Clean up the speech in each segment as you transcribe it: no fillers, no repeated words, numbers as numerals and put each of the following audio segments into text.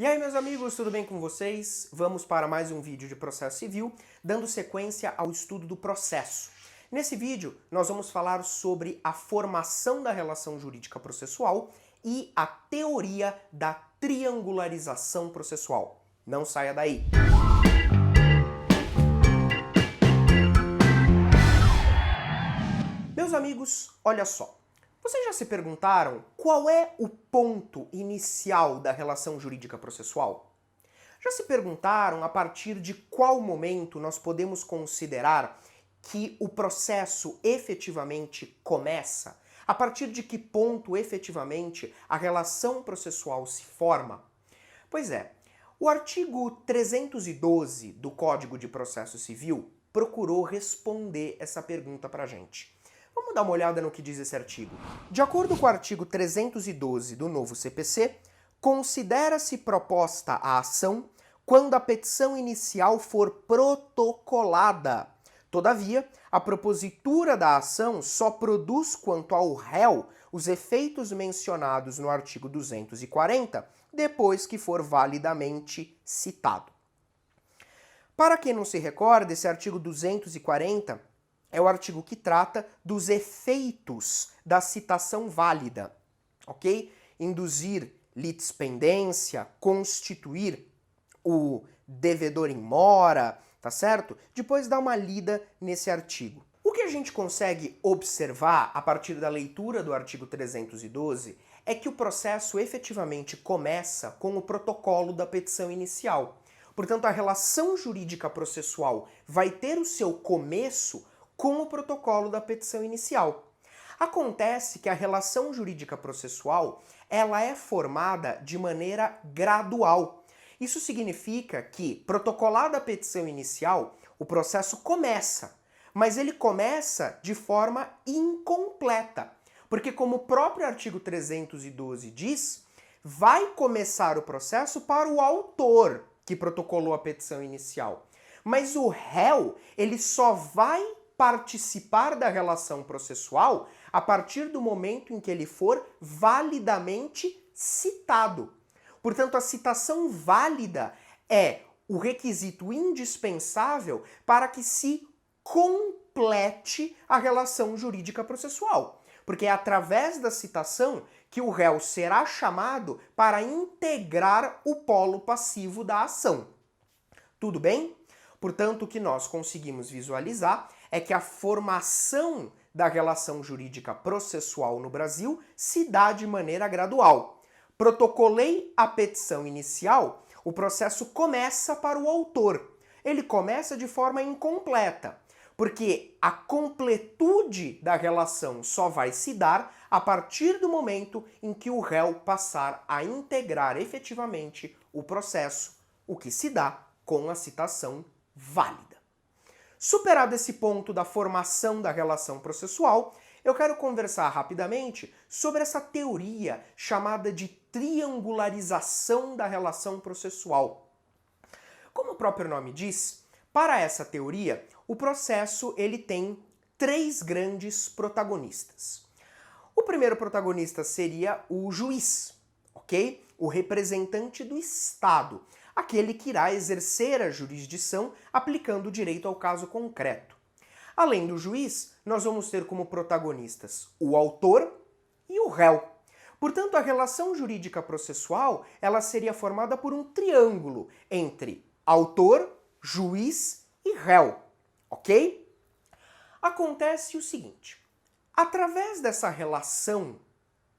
E aí, meus amigos, tudo bem com vocês? Vamos para mais um vídeo de processo civil, dando sequência ao estudo do processo. Nesse vídeo, nós vamos falar sobre a formação da relação jurídica processual e a teoria da triangularização processual. Não saia daí! Meus amigos, olha só. Vocês já se perguntaram qual é o ponto inicial da relação jurídica processual? Já se perguntaram a partir de qual momento nós podemos considerar que o processo efetivamente começa? A partir de que ponto efetivamente a relação processual se forma? Pois é, o artigo 312 do Código de Processo Civil procurou responder essa pergunta pra gente. Vamos dar uma olhada no que diz esse artigo. De acordo com o artigo 312 do novo CPC, considera-se proposta a ação quando a petição inicial for protocolada. Todavia, a propositura da ação só produz quanto ao réu os efeitos mencionados no artigo 240, depois que for validamente citado. Para quem não se recorda, esse artigo 240 é o artigo que trata dos efeitos da citação válida, ok? Induzir litispendência, constituir o devedor in mora, tá certo? Depois dá uma lida nesse artigo. O que a gente consegue observar a partir da leitura do artigo 312 é que o processo efetivamente começa com o protocolo da petição inicial. Portanto, a relação jurídica processual vai ter o seu começo com o protocolo da petição inicial. Acontece que a relação jurídica processual, ela é formada de maneira gradual. Isso significa que, protocolada a petição inicial, o processo começa, mas ele começa de forma incompleta, porque como o próprio artigo 312 diz, vai começar o processo para o autor que protocolou a petição inicial. Mas o réu, ele só vai participar da relação processual a partir do momento em que ele for validamente citado. Portanto, a citação válida é o requisito indispensável para que se complete a relação jurídica processual. Porque é através da citação que o réu será chamado para integrar o polo passivo da ação. Tudo bem? Portanto, o que nós conseguimos visualizar é que a formação da relação jurídica processual no Brasil se dá de maneira gradual. Protocolei a petição inicial, o processo começa para o autor. Ele começa de forma incompleta, porque a completude da relação só vai se dar a partir do momento em que o réu passar a integrar efetivamente o processo, o que se dá com a citação válida. Superado esse ponto da formação da relação processual, eu quero conversar rapidamente sobre essa teoria chamada de triangularização da relação processual. Como o próprio nome diz, para essa teoria, o processo ele tem três grandes protagonistas. O primeiro protagonista seria o juiz, ok? O representante do Estado, aquele que irá exercer a jurisdição aplicando o direito ao caso concreto. Além do juiz, nós vamos ter como protagonistas o autor e o réu. Portanto, a relação jurídica processual, ela seria formada por um triângulo entre autor, juiz e réu, ok? Acontece o seguinte, através dessa relação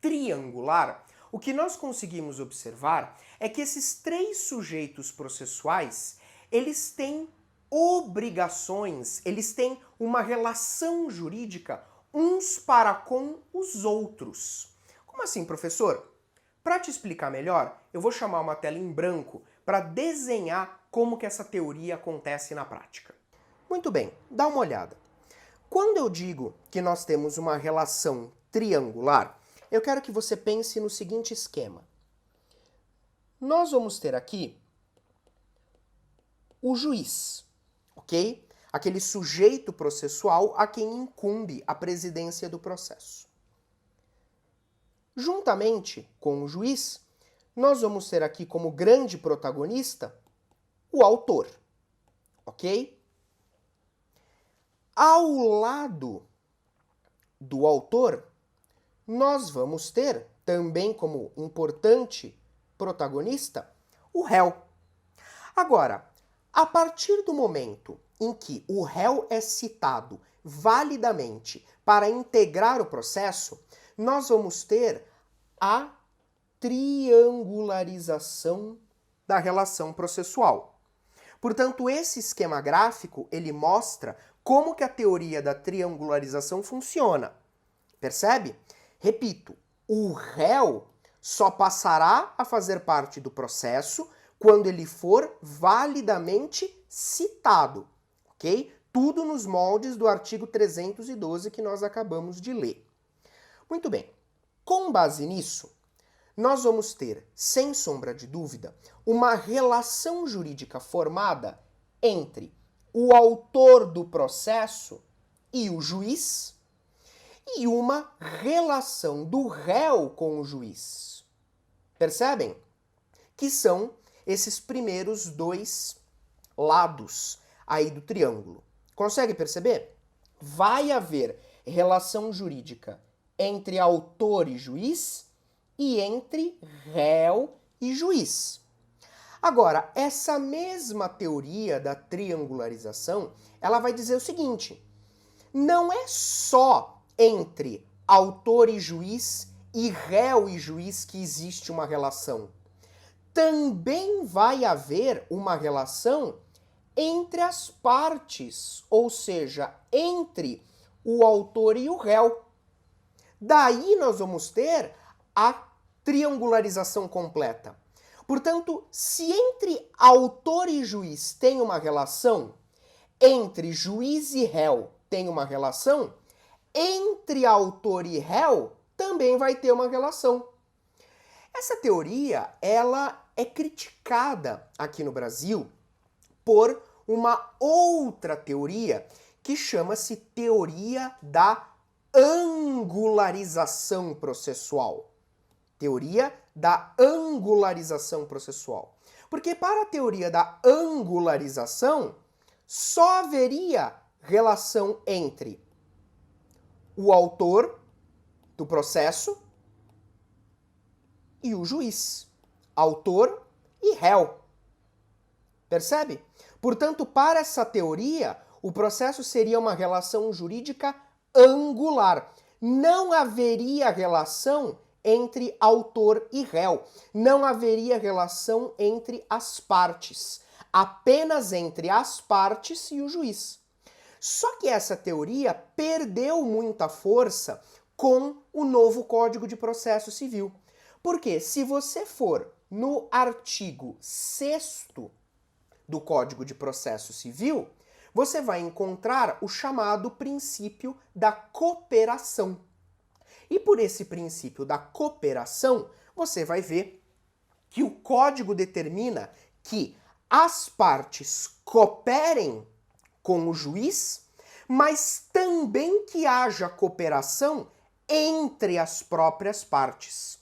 triangular, o que nós conseguimos observar é que esses três sujeitos processuais, eles têm obrigações, eles têm uma relação jurídica uns para com os outros. Como assim, professor? Para te explicar melhor, eu vou chamar uma tela em branco para desenhar como que essa teoria acontece na prática. Muito bem, dá uma olhada. Quando eu digo que nós temos uma relação triangular, eu quero que você pense no seguinte esquema. Nós vamos ter aqui o juiz, ok? Aquele sujeito processual a quem incumbe a presidência do processo. Juntamente com o juiz, nós vamos ter aqui como grande protagonista o autor, ok? Ao lado do autor, nós vamos ter também como importante protagonista o réu. Agora, a partir do momento em que o réu é citado validamente para integrar o processo, nós vamos ter a triangularização da relação processual. Portanto, esse esquema gráfico, ele mostra como que a teoria da triangularização funciona. Percebe? Repito, o réu só passará a fazer parte do processo quando ele for validamente citado, ok? Tudo nos moldes do artigo 312 que nós acabamos de ler. Muito bem. Com base nisso, nós vamos ter, sem sombra de dúvida, uma relação jurídica formada entre o autor do processo e o juiz e uma relação do réu com o juiz. Percebem? Que são esses primeiros dois lados aí do triângulo. Consegue perceber? Vai haver relação jurídica entre autor e juiz e entre réu e juiz. Agora, essa mesma teoria da triangularização, ela vai dizer o seguinte: não é só entre autor e juiz e réu e juiz que existe uma relação. Também vai haver uma relação entre as partes, ou seja, entre o autor e o réu. Daí nós vamos ter a triangularização completa. Portanto, se entre autor e juiz tem uma relação, entre juiz e réu tem uma relação, entre autor e réu também vai ter uma relação. Essa teoria, ela é criticada aqui no Brasil por uma outra teoria que chama-se teoria da angularização processual. Teoria da angularização processual. Porque para a teoria da angularização, só haveria relação entre o autor do processo e o juiz. Autor e réu. Percebe? Portanto, para essa teoria, o processo seria uma relação jurídica angular. Não haveria relação entre autor e réu. Não haveria relação entre as partes. Apenas entre as partes e o juiz. Só que essa teoria perdeu muita força com o novo Código de Processo Civil. Porque se você for no artigo 6º do Código de Processo Civil, você vai encontrar o chamado princípio da cooperação. E por esse princípio da cooperação, você vai ver que o Código determina que as partes cooperem com o juiz, mas também que haja cooperação entre as próprias partes.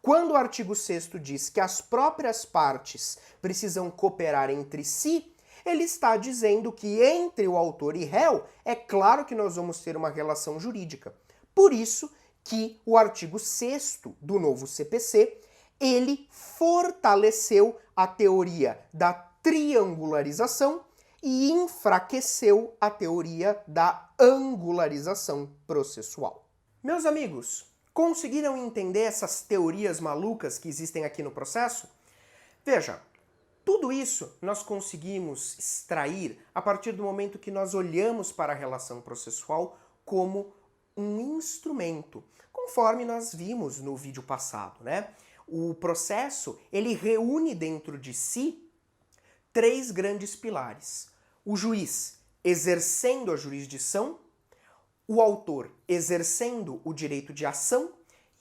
Quando o artigo 6º diz que as próprias partes precisam cooperar entre si, ele está dizendo que entre o autor e réu, é claro que nós vamos ter uma relação jurídica. Por isso que o artigo 6º do novo CPC, ele fortaleceu a teoria da triangularização e enfraqueceu a teoria da angularização processual. Meus amigos, conseguiram entender essas teorias malucas que existem aqui no processo? Veja, tudo isso nós conseguimos extrair a partir do momento que nós olhamos para a relação processual como um instrumento, conforme nós vimos no vídeo passado, né? O processo, ele reúne dentro de si 3 grandes pilares. O juiz exercendo a jurisdição, o autor exercendo o direito de ação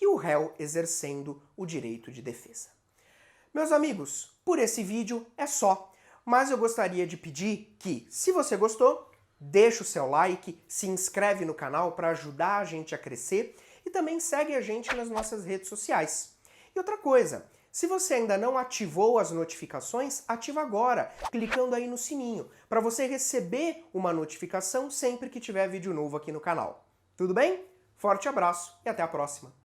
e o réu exercendo o direito de defesa. Meus amigos, por esse vídeo é só, mas eu gostaria de pedir que, se você gostou, deixa o seu like, se inscreve no canal para ajudar a gente a crescer e também segue a gente nas nossas redes sociais. E outra coisa, Se você ainda não ativou as notificações, ativa agora, clicando aí no sininho, para você receber uma notificação sempre que tiver vídeo novo aqui no canal. Tudo bem? Forte abraço e até a próxima!